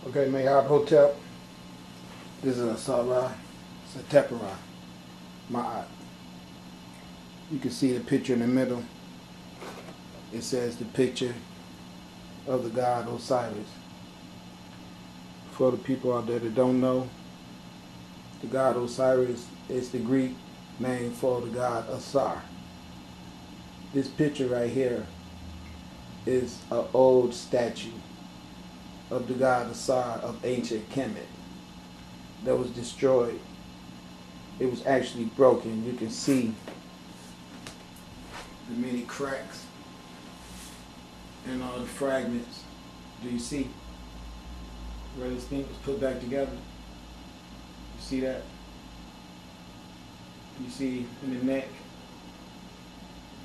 Okay, Mayab Hotel. This is a Sarah. It's a Tepera. Ma'at. You can see the picture in the middle. It says the picture of the god Osiris. For the people out there that don't know, the god Osiris is the Greek name for the god Asar. This picture right here is an old statue of the god Asar of ancient Kemet that was destroyed. It was actually broken. You can see the many cracks and all the fragments. Do you see where this thing was put back together? You see that? You see in the neck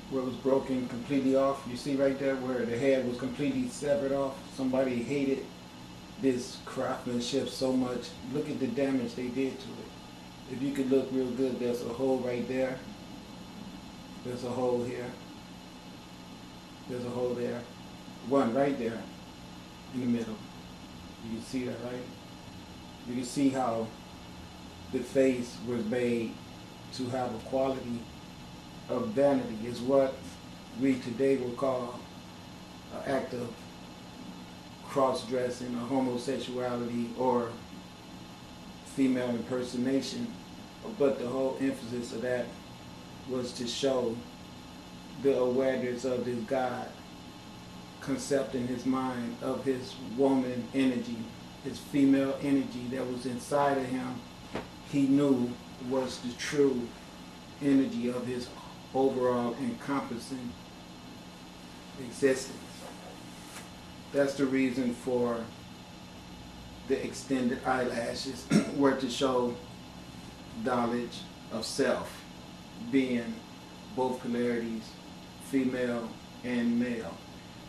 where it was broken completely off. You see right there where the head was completely severed off. Somebody hated this craftsmanship so much. Look at the damage they did to it. If you could look real good, there's a hole right there. There's a hole here. There's a hole there. One right there in the middle. You can see that, right? You can see how the face was made to have a quality of vanity. Is what we today will call an act of cross-dressing or homosexuality or female impersonation. But the whole emphasis of that was to show the awareness of this God concept in his mind of his woman energy, his female energy that was inside of him. He knew was the true energy of his overall encompassing existence. That's the reason for the extended eyelashes were to show knowledge of self, being both polarities, female and male.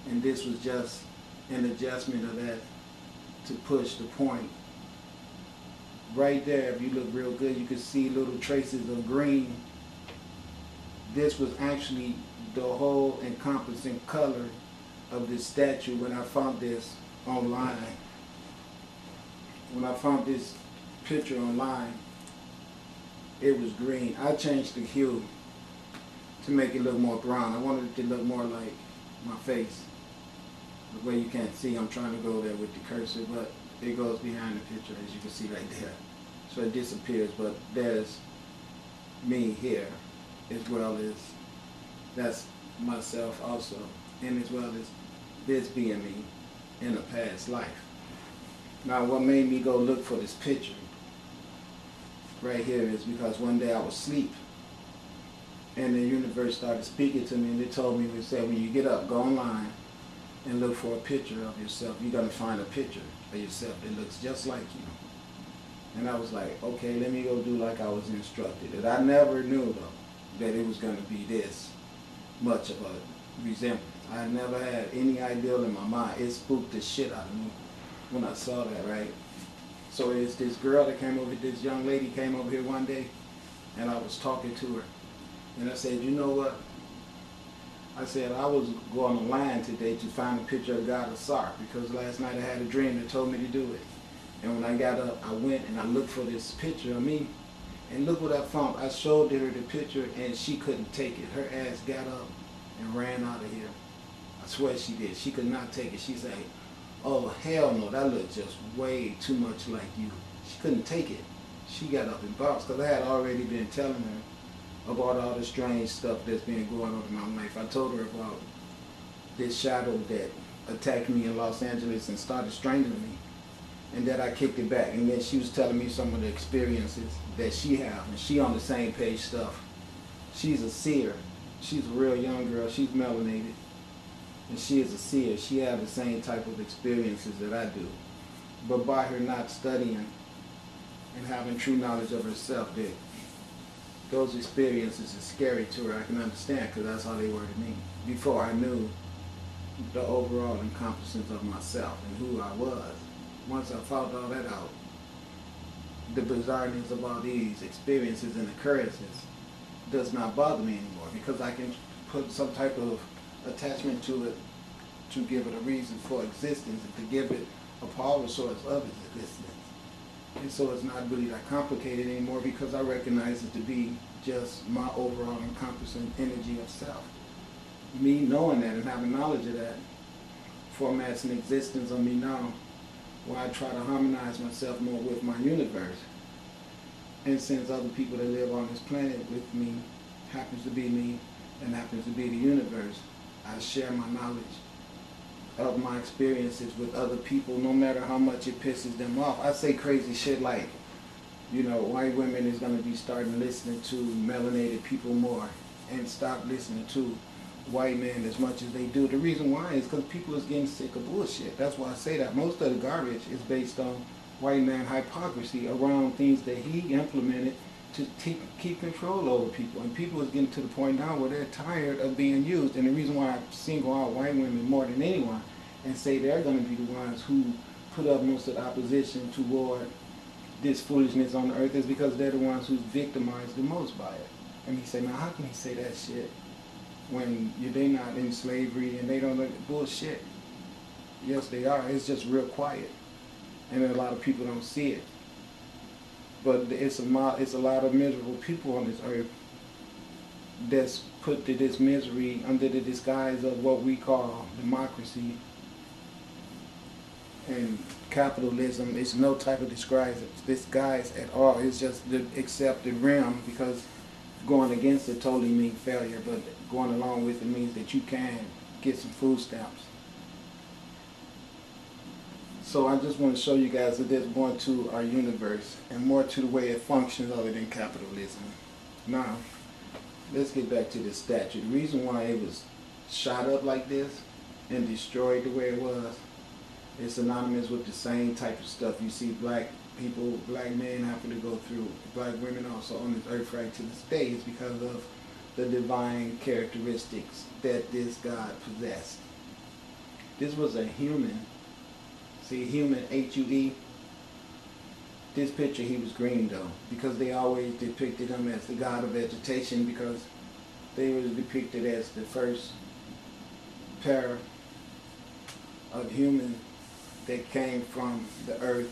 And this was just an adjustment of that to push the point. Right there, if you look real good, you can see little traces of green. This was actually the whole encompassing color of this statue when I found this online. When I found this picture online, it was green. I changed the hue to make it look more brown. I wanted it to look more like my face. The way you can't see, I'm trying to go there with the cursor, but it goes behind the picture, as you can see right there. So it disappears, but there's me here, as well as that's myself also, and as well as this being me in a past life. Now, what made me go look for this picture right here is because one day I was asleep, and the universe started speaking to me, and it told me, it said, when you get up, go online and look for a picture of yourself. You're going to find a picture of yourself that looks just like you. And I was like, okay, let me go do like I was instructed. And I never knew, though, that it was going to be this much of a resemblance. I never had any idea in my mind. It spooked the shit out of me when I saw that, right? So it's this girl that came over, this young lady came over here one day, and I was talking to her. And I said, you know what? I said, I was going online today to find a picture of God Asar, because last night I had a dream that told me to do it. And when I got up, I went and I looked for this picture of me. And look what I found. I showed her the picture and she couldn't take it. Her ass got up and ran out of here. I swear she did. She could not take it. She said, oh, hell no, that looked just way too much like you. She couldn't take it. She got up and bounced, because I had already been telling her about all the strange stuff that's been going on in my life. I told her about this shadow that attacked me in Los Angeles and started strangling me, and that I kicked it back. And then she was telling me some of the experiences that she have, and she on the same page stuff. She's a seer. She's a real young girl. She's melanated, and she is a seer. She has the same type of experiences that I do. But by her not studying and having true knowledge of herself, that those experiences are scary to her. I can understand, because that's how they were to me. Before I knew the overall encompassing of myself and who I was. Once I found all that out, the bizarreness of all these experiences and occurrences does not bother me anymore, because I can put some type of attachment to it to give it a reason for existence and to give it a power source of its existence. And so it's not really that complicated anymore because I recognize it to be just my overall encompassing energy of self. Me knowing that and having knowledge of that formats an existence of me now where I try to harmonize myself more with my universe. And since other people that live on this planet with me happens to be me and happens to be the universe, I share my knowledge of my experiences with other people, no matter how much it pisses them off. I say crazy shit like, you know, white women is going to be starting listening to melanated people more and stop listening to white men as much as they do. The reason why is because people is getting sick of bullshit. That's why I say that. Most of the garbage is based on white man hypocrisy around things that he implemented to keep control over people. And people is getting to the point now where they're tired of being used. And the reason why I single out white women more than anyone and say they're going to be the ones who put up most of the opposition toward this foolishness on the earth is because they're the ones who's victimized the most by it. And he say, now how can he say that shit when they're not in slavery and they don't look bullshit? Yes, they are. It's just real quiet. And a lot of people don't see it. But it's a lot of miserable people on this earth that's put to this misery under the disguise of what we call democracy and capitalism. It's no type of disguise at all. It's just the accepted realm, because going against it totally means failure, but going along with it means that you can get some food stamps. So I just want to show you guys that there's more to our universe and more to the way it functions other than capitalism. Now, let's get back to this statue. The reason why it was shot up like this and destroyed the way it was, it's synonymous with the same type of stuff you see black people, black men having to go through, black women also on this earth right to this day. It's because of the divine characteristics that this God possessed. This was a human. See, human, H-U-E. This picture, he was green though, because they always depicted him as the god of vegetation, because they were depicted as the first pair of humans that came from the earth.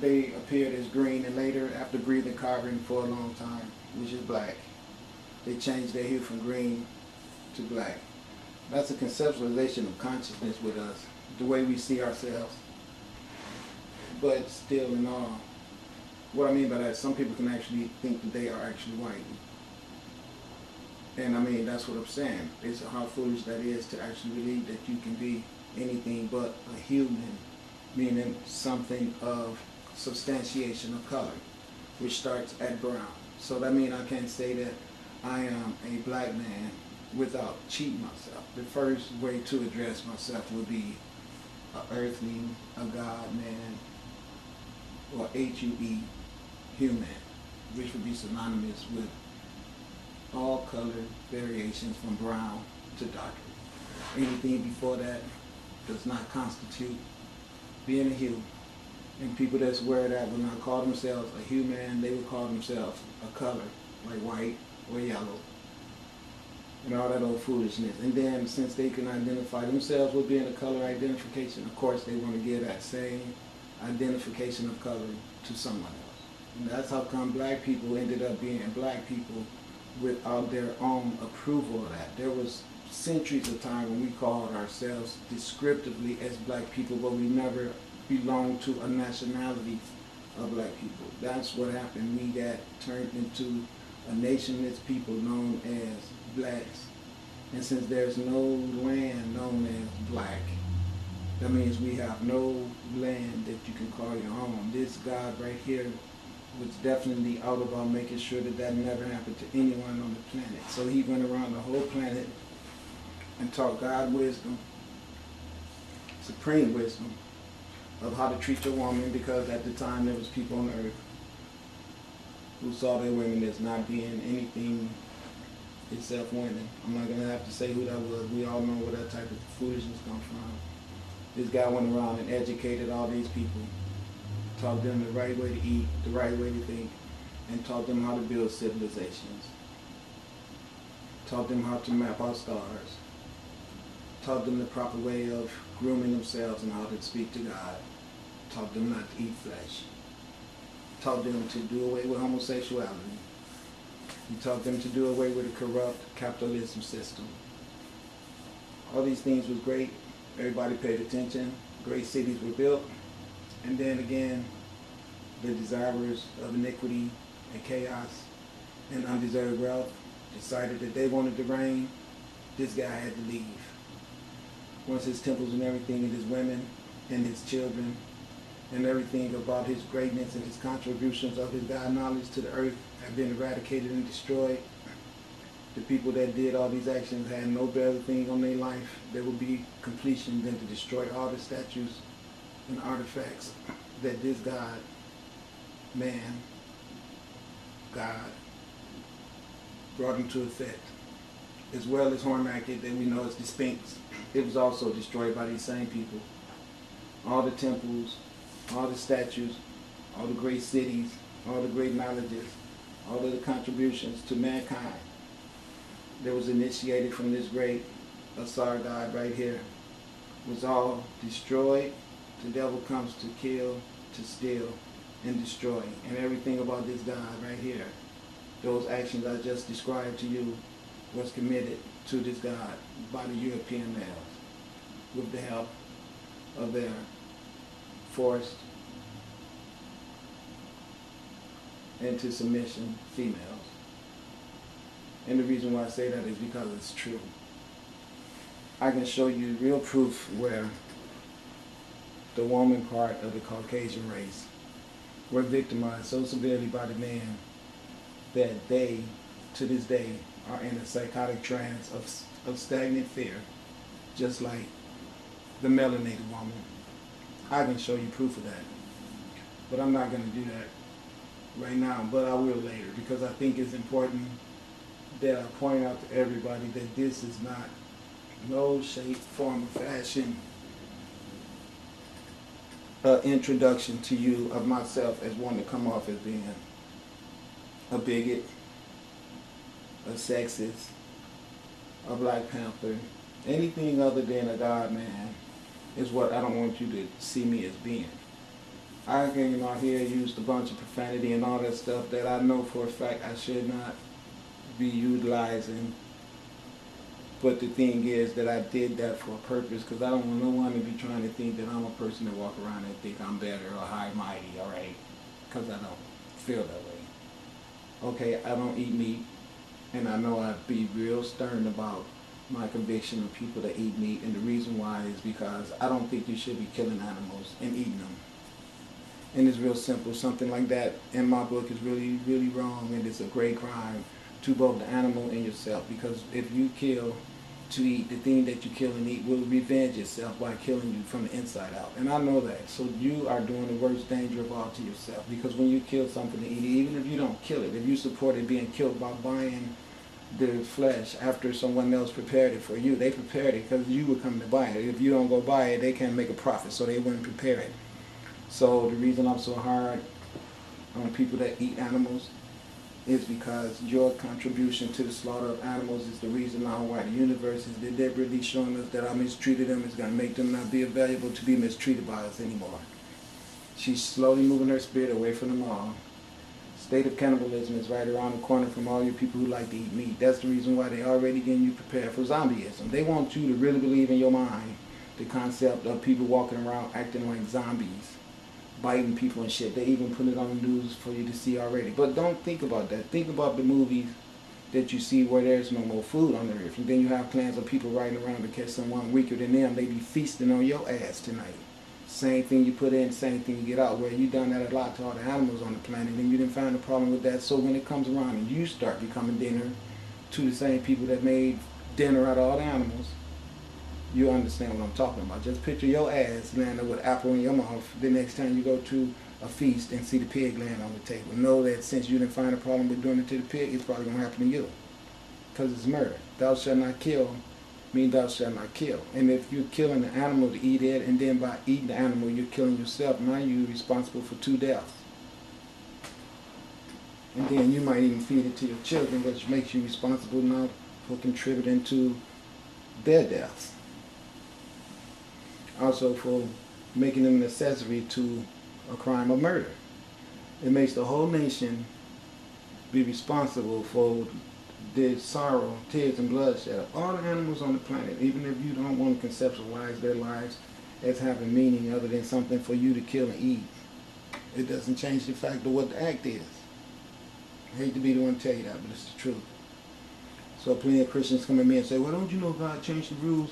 They appeared as green, and later, after breathing carbon for a long time, which is black, they changed their hue from green to black. That's a conceptualization of consciousness with us, the way we see ourselves. But still in all, what I mean by that, some people can actually think that they are actually white. And I mean, that's what I'm saying. It's how foolish that is to actually believe that you can be anything but a human, meaning something of substantiation of color, which starts at brown. So that means I can't say that I am a black man without cheating myself. The first way to address myself would be a earthling, a God man, or H-U-E, human, which would be synonymous with all color variations from brown to darker. Anything before that does not constitute being a hue. And people that's aware of that will not call themselves a human, they would call themselves a color, like white or yellow, and all that old foolishness. And then since they can identify themselves with being a color identification, of course they want to give that same identification of color to someone else. And that's how come black people ended up being black people without their own approval of that. There was centuries of time when we called ourselves descriptively as black people, but we never belonged to a nationality of black people. That's what happened. We got turned into a nationless people known as blacks. And since there's no land known as black, that means we have no land that you can call your own. This God right here was definitely out about making sure that that never happened to anyone on the planet. So he went around the whole planet and taught God wisdom, supreme wisdom, of how to treat your woman, because at the time there was people on the earth who saw their women as not being anything except women. I'm not going to have to say who that was. We all know where that type of foolishness comes from. This guy went around and educated all these people, taught them the right way to eat, the right way to think, and taught them how to build civilizations, taught them how to map out stars, taught them the proper way of grooming themselves and how to speak to God, taught them not to eat flesh, taught them to do away with homosexuality. He taught them to do away with a corrupt capitalism system. All these things was great. Everybody paid attention. Great cities were built. And then again, the desirers of iniquity and chaos and undeserved wealth decided that they wanted to reign. This guy had to leave. Once his temples and everything, and his women and his children and everything about his greatness and his contributions of his God knowledge to the earth have been eradicated and destroyed, the people that did all these actions had no better thing on their life. There would be completion than to destroy all the statues and artifacts that this God, man, God, brought into effect, as well as Hormacket that we know as the Sphinx. It was also destroyed by these same people. All the temples, all the statues, all the great cities, all the great knowledges, all of the contributions to mankind that was initiated from this great Asar God right here was all destroyed. The devil comes to kill, to steal, and destroy. And everything about this God right here, those actions I just described to you, was committed to this God by the European males with the help of their forced into submission females. And the reason why I say that is because it's true. I can show you real proof where the woman part of the Caucasian race were victimized so severely by the man that they, to this day, are in a psychotic trance of stagnant fear, just like the melanated woman. I can show you proof of that, but I'm not going to do that right now, but I will later, because I think it's important that I point out to everybody that this is not no shape, form, or fashion introduction to you of myself as one to come off as being a bigot, a sexist, a Black Panther, anything other than a God man is what I don't want you to see me as being. I came out here, used a bunch of profanity and all that stuff that I know for a fact I should not be utilizing. But the thing is that I did that for a purpose, because I don't want no one to be trying to think that I'm a person that walk around and think I'm better or high mighty, all right? Because I don't feel that way. Okay, I don't eat meat, and I know I'd be real stern about my conviction of people that eat meat, and the reason why is because I don't think you should be killing animals and eating them. And it's real simple. Something like that in my book is really, really wrong, and it's a great crime to both the animal and yourself, because if you kill to eat, the thing that you kill and eat will revenge itself by killing you from the inside out. And I know that. So you are doing the worst danger of all to yourself, because when you kill something to eat, even if you don't kill it, if you support it being killed by buying the flesh after someone else prepared it for you, they prepared it because you were coming to buy it. If you don't go buy it, they can't make a profit, so they wouldn't prepare it. So the reason I'm so hard on people that eat animals is because your contribution to the slaughter of animals is the reason now why the universe is deliberately showing us that I mistreated them. It's going to make them not be available to be mistreated by us anymore. She's slowly moving her spirit away from them all. State of cannibalism is right around the corner from all you people who like to eat meat. That's the reason why they're already getting you prepared for zombieism. They want you to really believe in your mind the concept of people walking around acting like zombies, biting people and shit. They even put it on the news for you to see already. But don't think about that. Think about the movies that you see where there's no more food on the earth. And then you have plans of people riding around to catch someone weaker than them. They be feasting on your ass tonight. Same thing you put in, same thing you get out. Where you done that a lot to all the animals on the planet, and you didn't find a problem with that. So when it comes around and you start becoming dinner to the same people that made dinner out of all the animals, you understand what I'm talking about. Just picture your ass landing with an apple in your mouth the next time you go to a feast and see the pig land on the table. Know that since you didn't find a problem with doing it to the pig, it's probably going to happen to you. Because it's murder. Thou shalt not kill means thou shalt not kill. And if you're killing the animal to eat it, and then by eating the animal you're killing yourself, now you're responsible for 2 deaths. And then you might even feed it to your children, which makes you responsible now for contributing to their deaths. Also for making them an accessory to a crime of murder. It makes the whole nation be responsible for the sorrow, tears, and bloodshed of all the animals on the planet, even if you don't want to conceptualize their lives as having meaning other than something for you to kill and eat. It doesn't change the fact of what the act is. I hate to be the one to tell you that, but it's the truth. So plenty of Christians come at me and say, well, don't you know God changed the rules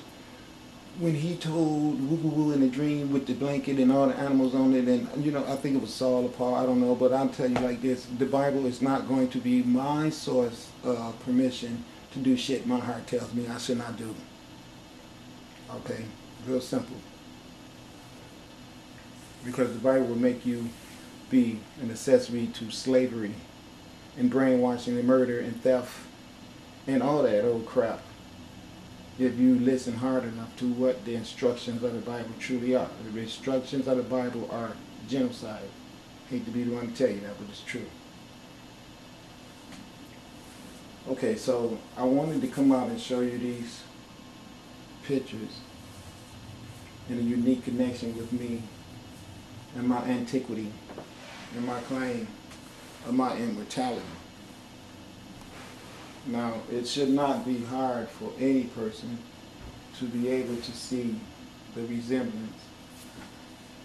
when he told woo-woo-woo in a dream with the blanket and all the animals on it? And, you know, I think it was Saul or Paul, I don't know, but I'll tell you like this. The Bible is not going to be my source of permission to do shit my heart tells me I should not do. Okay? Real simple. Because the Bible will make you be an accessory to slavery and brainwashing and murder and theft and all that old crap if you listen hard enough to what the instructions of the Bible truly are. The instructions of the Bible are genocide. Hate to be the one to tell you that, but it's true. Okay, so I wanted to come out and show you these pictures in a unique connection with me and my antiquity and my claim of my immortality. Now, it should not be hard for any person to be able to see the resemblance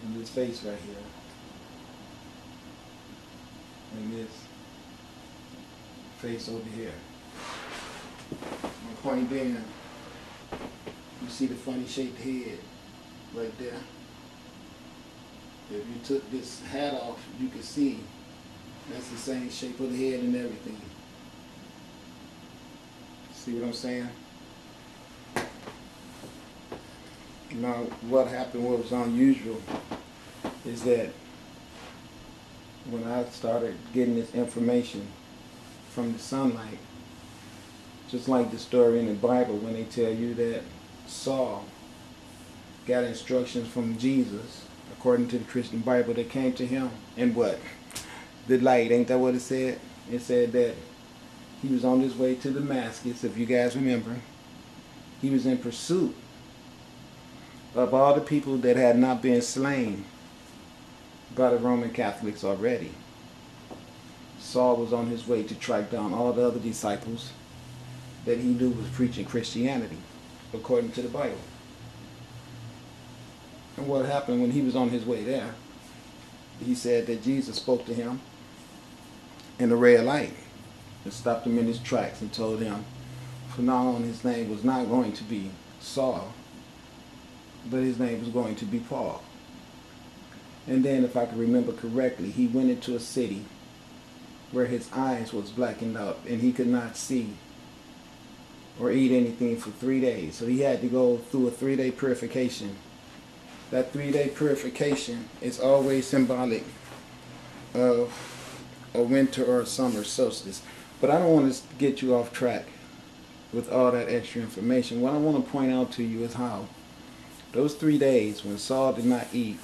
in this face right here and this face over here. My point being, you see the funny shaped head right there. If you took this hat off, you could see that's the same shape of the head and everything. See what I'm saying? Now, what happened, what was unusual, is that when I started getting this information from the sunlight, just like the story in the Bible when they tell you that Saul got instructions from Jesus, according to the Christian Bible, that came to him in what? The light, ain't that what it said? It said that he was on his way to Damascus, if you guys remember. He was in pursuit of all the people that had not been slain by the Roman Catholics already. Saul was on his way to track down all the other disciples that he knew was preaching Christianity, according to the Bible. And what happened when he was on his way there, he said that Jesus spoke to him in a ray of light and stopped him in his tracks and told him from now on his name was not going to be Saul, but his name was going to be Paul. And then, if I can remember correctly, he went into a city where his eyes was blackened up and he could not see or eat anything for 3 days. So he had to go through a 3-day purification. That 3-day purification is always symbolic of a winter or a summer solstice. But I don't want to get you off track with all that extra information. What I want to point out to you is how those 3 days when Saul did not eat,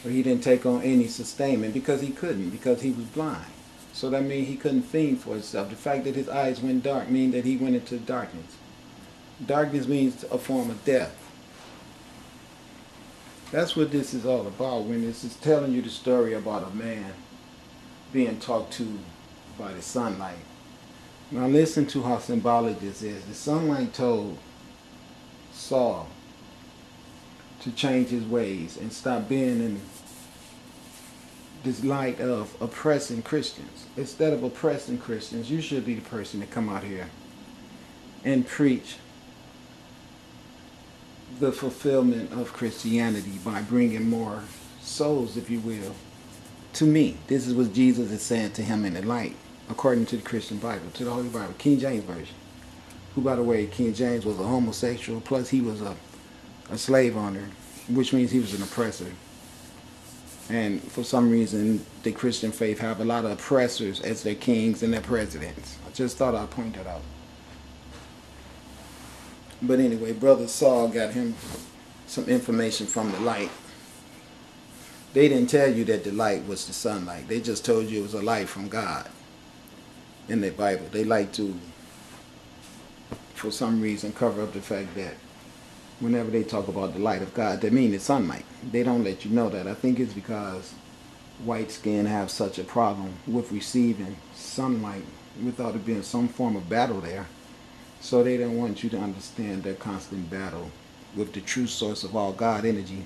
or he didn't take on any sustainment because he couldn't, because he was blind. So that means he couldn't fend for himself. The fact that his eyes went dark means that he went into darkness. Darkness means a form of death. That's what this is all about when this is telling you the story about a man being talked to by the sunlight. Now listen to how symbolic this is. The sunlight told Saul to change his ways and stop being in this light of oppressing Christians. Instead of oppressing Christians, you should be the person to come out here and preach the fulfillment of Christianity by bringing more souls, if you will, to me. This is what Jesus is saying to him in the light, according to the Christian Bible, to the Holy Bible, King James Version. Who, by the way, King James was a homosexual, plus he was a slave owner, which means he was an oppressor. And for some reason, the Christian faith have a lot of oppressors as their kings and their presidents. I just thought I'd point that out. But anyway, Brother Saul got him some information from the light. They didn't tell you that the light was the sunlight. They just told you it was a light from God in the Bible. They like to, for some reason, cover up the fact that whenever they talk about the light of God, they mean the sunlight. They don't let you know that. I think it's because white skin have such a problem with receiving sunlight without it being some form of battle there. So they don't want you to understand their constant battle with the true source of all God energy,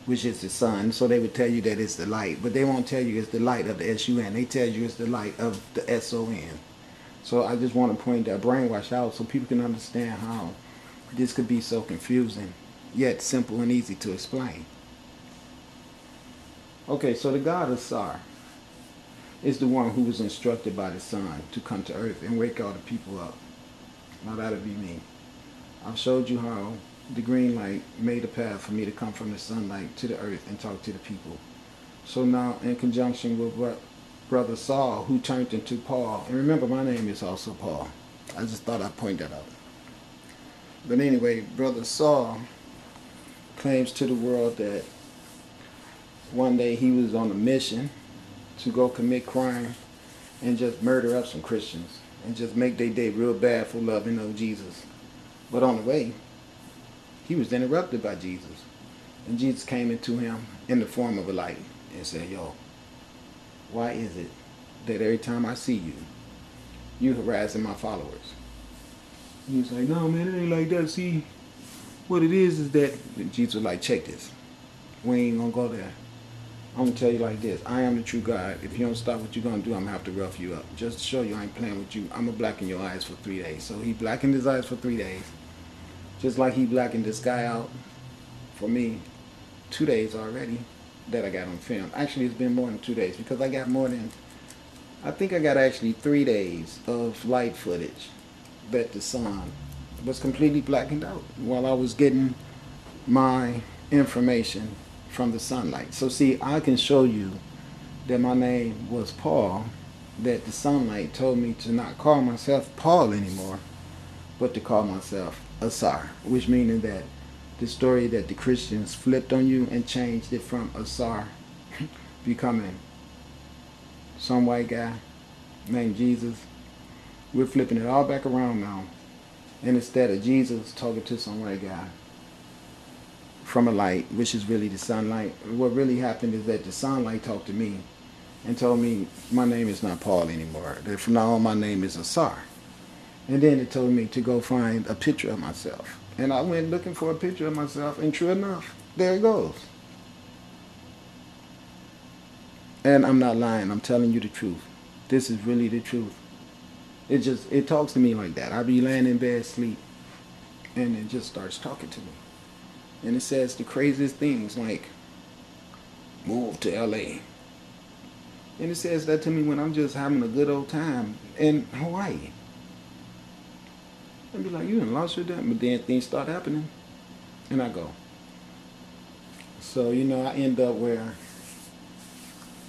which is the sun. So they would tell you that it's the light, but they won't tell you it's the light of the S-U-N. They tell you it's the light of the S-O-N. So I just want to point that brainwash out so people can understand how this could be so confusing, yet simple and easy to explain. Okay, so the God of Sar is the one who was instructed by the sun to come to earth and wake all the people up. Now that'll be me. I've showed you how the green light made a path for me to come from the sunlight to the earth and talk to the people. So now, in conjunction with what Brother Saul, who turned into Paul, and remember my name is also Paul. I just thought I'd point that out. But anyway, Brother Saul claims to the world that one day he was on a mission to go commit crime and just murder up some Christians and just make their day real bad for loving no Jesus. But on the way, he was interrupted by Jesus. And Jesus came into him in the form of a light and said, yo, why is it that every time I see you, you harassing my followers? And he was like, no, man, it ain't like that. See, what it is that, and Jesus was like, check this. We ain't gonna go there. I'm gonna tell you like this. I am the true God. If you don't stop what you're gonna do, I'm gonna have to rough you up. Just to show you I ain't playing with you, I'm gonna blacken your eyes for 3 days. So he blackened his eyes for 3 days. Just like he blackened the sky out for me 2 days already that I got on film. Actually, it's been more than 2 days because I got more than, I think I got actually 3 days of light footage that the sun was completely blackened out while I was getting my information from the sunlight. So see, I can show you that my name was Paul, that the sunlight told me to not call myself Paul anymore, but to call myself Asar, which meaning that the story that the Christians flipped on you and changed it from Asar becoming some white guy named Jesus, we're flipping it all back around now. And instead of Jesus talking to some white guy from a light, which is really the sunlight, what really happened is that the sunlight talked to me and told me my name is not Paul anymore. That from now on my name is Asar. And then it told me to go find a picture of myself. And I went looking for a picture of myself, and true enough, there it goes. And I'm not lying, I'm telling you the truth. This is really the truth. It talks to me like that. I be laying in bed asleep, and it just starts talking to me. And it says the craziest things like, move to LA. And it says that to me when I'm just having a good old time in Hawaii. And be like, you done lost your damn. But then things start happening, and I go. So, you know, I end up where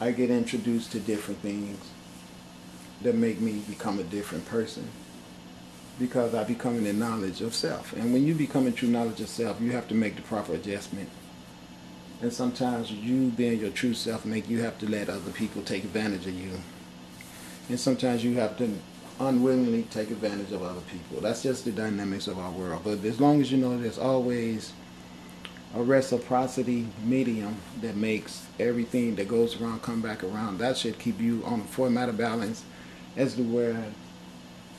I get introduced to different things that make me become a different person, because I become in the knowledge of self. And when you become in true knowledge of self, you have to make the proper adjustment. And sometimes you being your true self make you have to let other people take advantage of you. And sometimes you have to unwillingly take advantage of other people. That's just the dynamics of our world. But as long as you know there's always a reciprocity medium that makes everything that goes around come back around, that should keep you on a format of balance as to where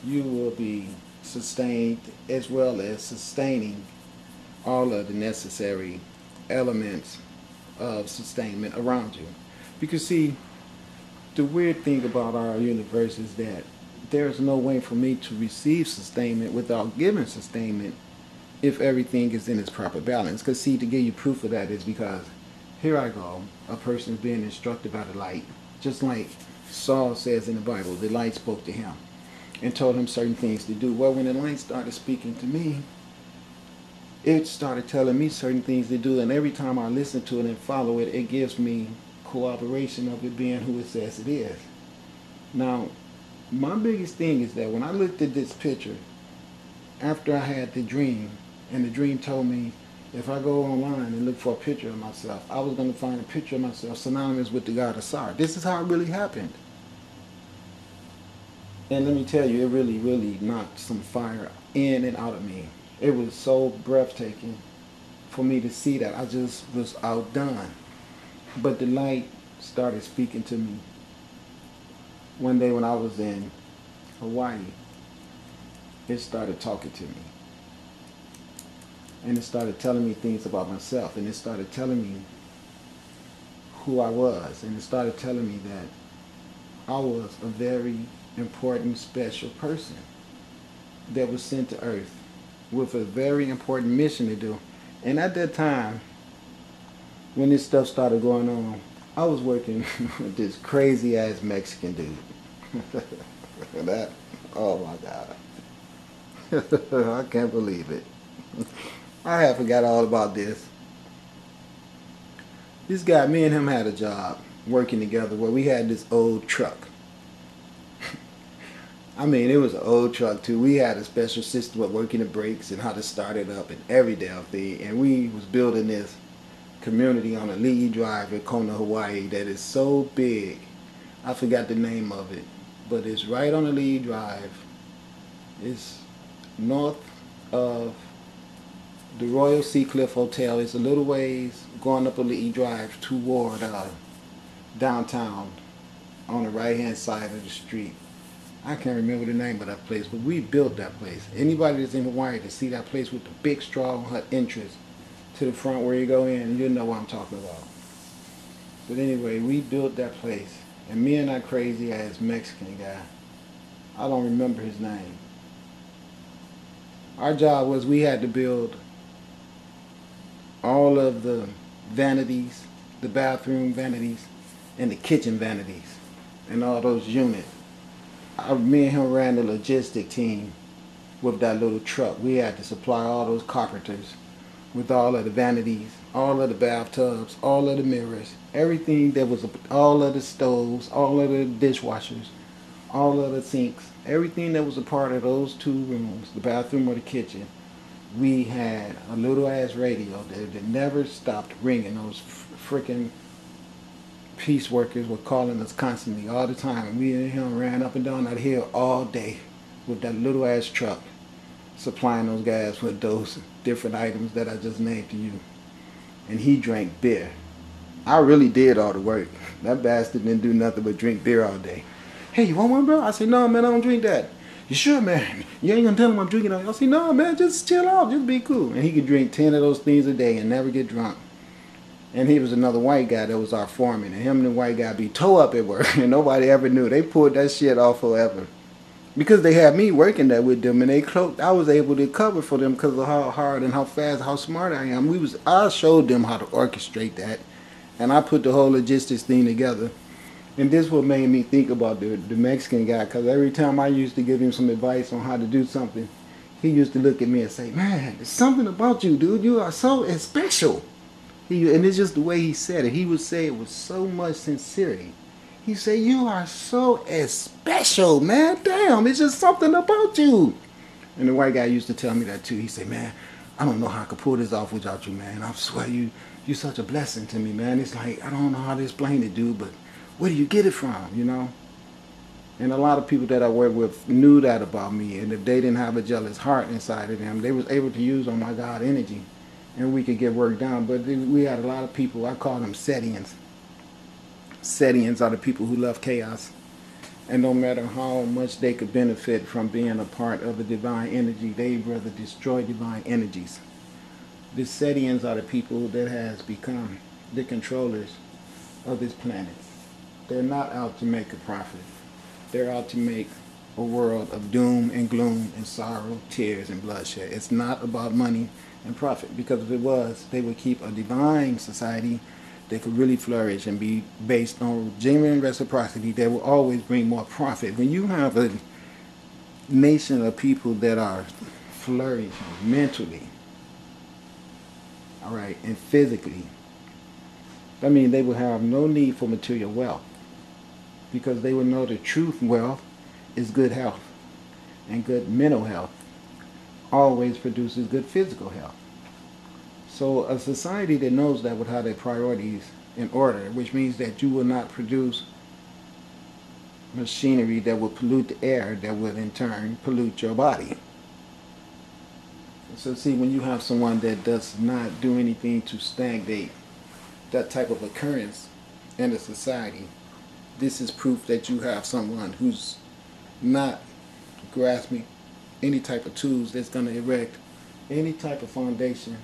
you will be sustained as well as sustaining all of the necessary elements of sustainment around you. Because see, the weird thing about our universe is that there's no way for me to receive sustainment without giving sustainment if everything is in its proper balance. Because see, to give you proof of that is because here I go, a person is being instructed by the light, just like Saul says in the Bible, the light spoke to him and told him certain things to do. Well, when the light started speaking to me, it started telling me certain things to do, and every time I listen to it and follow it, it gives me cooperation of it being who it says it is. Now, my biggest thing is that when I looked at this picture, after I had the dream, and the dream told me if I go online and look for a picture of myself, I was going to find a picture of myself synonymous with the God of Sar. This is how it really happened. And let me tell you, it really, really knocked some fire in and out of me. It was so breathtaking for me to see that. I just was outdone. But the light started speaking to me one day when I was in Hawaii. It started talking to me. And it started telling me things about myself. And it started telling me who I was. And it started telling me that I was a very important, special person that was sent to Earth with a very important mission to do. And at that time, when this stuff started going on, I was working with this crazy ass Mexican dude. That, oh my God. I can't believe it. I had forgot all about this. This guy, me and him had a job working together where we had this old truck. I mean, it was an old truck too. We had a special system of working the brakes and how to start it up and every damn thing. And we was building this community on a Lee Drive in Kona, Hawaii that is so big. I forgot the name of it. But it's right on the Lee Drive. It's north of the Royal Sea Cliff Hotel. It's a little ways going up a Lee Drive toward downtown on the right hand side of the street. I can't remember the name of that place, but we built that place. Anybody that's in Hawaii to see that place with the big straw hut entrance to the front where you go in, you know what I'm talking about. But anyway, we built that place. And me and that crazy ass Mexican guy, I don't remember his name. Our job was we had to build all of the vanities, the bathroom vanities, and the kitchen vanities, and all those units. Me and him ran the logistic team with that little truck. We had to supply all those carpenters with all of the vanities, all of the bathtubs, all of the mirrors, everything that was, all of the stoves, all of the dishwashers, all of the sinks, everything that was a part of those two rooms, the bathroom or the kitchen. We had a little ass radio that never stopped ringing. Those freaking piece workers were calling us constantly all the time, and we and him ran up and down that hill all day with that little ass truck supplying those guys with those different items that I just named to you. And he drank beer. I really did all the work. That bastard didn't do nothing but drink beer all day. Hey, you want one, bro? I said, no, man, I don't drink that. You sure, man? You ain't gonna tell him I'm drinking it. I said, no, man, just chill out, just be cool. And he could drink 10 of those things a day and never get drunk. And he was another white guy that was our foreman. And him and the white guy be toe up at work. And nobody ever knew. They pulled that shit off forever. Because they had me working there with them. And they cloaked. I was able to cover for them because of how hard and how fast, how smart I am. I showed them how to orchestrate that. And I put the whole logistics thing together. And this what made me think about the Mexican guy. Because every time I used to give him some advice on how to do something, he used to look at me and say, man, there's something about you, dude. You are so special. And it's just the way he said it. He would say it with so much sincerity. He said, you are so special, man. Damn, it's just something about you. And the white guy used to tell me that too. He said, man, I don't know how I could pull this off without you, man. I swear you're such a blessing to me, man. It's like, I don't know how to explain it, dude, but where do you get it from, you know? And a lot of people that I work with knew that about me. And if they didn't have a jealous heart inside of them, they was able to use on my God energy. And we could get work done. But we had a lot of people, I call them Setians. Setians are the people who love chaos. And no matter how much they could benefit from being a part of a divine energy, they'd rather destroy divine energies. The Setians are the people that has become the controllers of this planet. They're not out to make a profit. They're out to make a world of doom and gloom and sorrow, tears and bloodshed. It's not about money and profit, because if it was, they would keep a divine society that could really flourish and be based on genuine reciprocity that will always bring more profit. When you have a nation of people that are flourishing mentally, all right, and physically, I mean, they will have no need for material wealth, because they will know the truth wealth is good health, and good mental health always produces good physical health. So a society that knows that would have their priorities in order, which means that you will not produce machinery that will pollute the air, that will in turn pollute your body. So see, when you have someone that does not do anything to stagnate that type of occurrence in a society, this is proof that you have someone who's not grasping any type of tools that's going to erect any type of foundation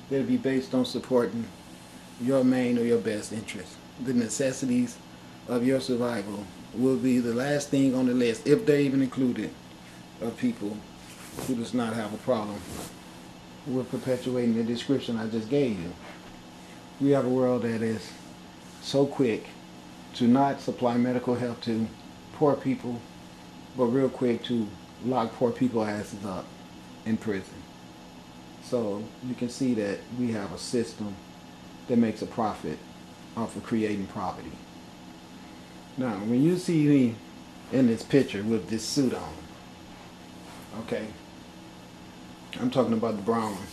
that'll be based on supporting your main or your best interest. The necessities of your survival will be the last thing on the list, if they're even included, of people who does not have a problem with perpetuating the description I just gave you. We have a world that is so quick to not supply medical help to poor people, but real quick to lock poor people's asses up in prison. So you can see that we have a system that makes a profit off of creating poverty. Now, when you see me in this picture with this suit on, okay, I'm talking about the brown one.